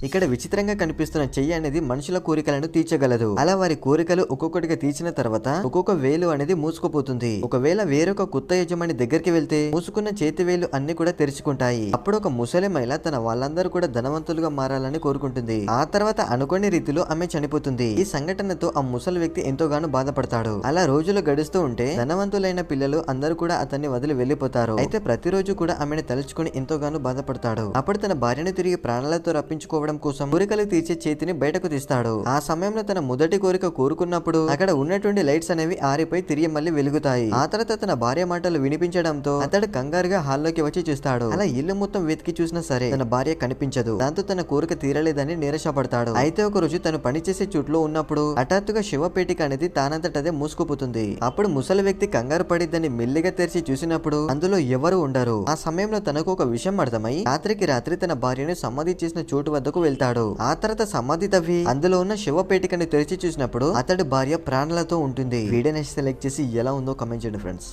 ఇక్కడ విచిత్రంగా కనిపిస్తున్న చెయ్యి అనేది మనుషుల కోరికలను తీర్చగలదు. అలా వారి కోరికలు ఒక్కొక్కటిగా తీర్చిన తర్వాత ఒక్కొక్క వేలు అనేది మూసుకుపోతుంది. ఒకవేళ వేరొక కొత్త యజమాని దగ్గరికి వెళ్తే మూసుకున్న చేతి వేలు అన్ని కూడా తెరుచుకుంటాయి. అప్పుడు ఒక ముసలి మహిళ తన వాళ్ళందరూ కూడా ధనవంతులుగా మారాలని కోరుకుంటుంది. ఆ తర్వాత అనుకోని రీతిలో ఆమె చనిపోతుంది. ఈ సంఘటనతో ఆ ముసలి వ్యక్తి ఎంతోగానో బాధపడతాడు. అలా రోజులు గడుస్తూ ఉంటే ధనవంతులైన పిల్లలు అందరూ కూడా అతన్ని వదిలి వెళ్లిపోతారు. అయితే ప్రతిరోజు కూడా ఆమెను తలుచుకుని ఎంతోగానో బాధపడతాడు. అప్పుడు తన భార్యను తిరిగి ప్రాణాలతో రప్పించుకోవడం కోసం కోరికలు తీర్చే చేతిని బయటకు తీస్తాడు. ఆ సమయంలో తన మొదటి కోరిక కోరుకున్నప్పుడు అక్కడ ఉన్నటువంటి లైట్స్ అనేవి ఆరిపోయి తిరిగి మళ్ళీ వెలుగుతాయి. ఆ తర్వాత తన భార్య మాటలు వినిపించడంతో అతడు కంగారుగా హాల్లోకి వచ్చి చూస్తాడు. అలా ఇల్లు మొత్తం వెతికి చూసినా సరే తన భార్య కనిపించదు. దాంతో తన కోరిక తీరలేదని నిరాశపడతాడు. అయితే ఒక రోజు తను పనిచేసే చుట్లో ఉన్నప్పుడు హఠాత్తుగా శివపేటిక అనేది తానంతటదే మూసుకుపోతుంది. అప్పుడు ముసలి వ్యక్తి కంగారు పడి దాన్ని మెల్లిగా తెరిచి చూసినప్పుడు అందులో ఎవరు ఉండరు. ఆ సమయంలో తనకు ఒక విషయం అర్థమై రాత్రికి రాత్రి తన భార్యను సమాధి చేసిన చోటు వద్దకు వెళ్తాడు. ఆ తర్వాత సమాధి తవ్వి అందులో ఉన్న శివపేటికను తెరిచి చూసినప్పుడు అతడి భార్య ప్రాణాలతో ఉంటుంది. వీడియోని సెలెక్ట్ చేసి ఎలా ఉందో కామెంట్ చేయండి ఫ్రెండ్స్.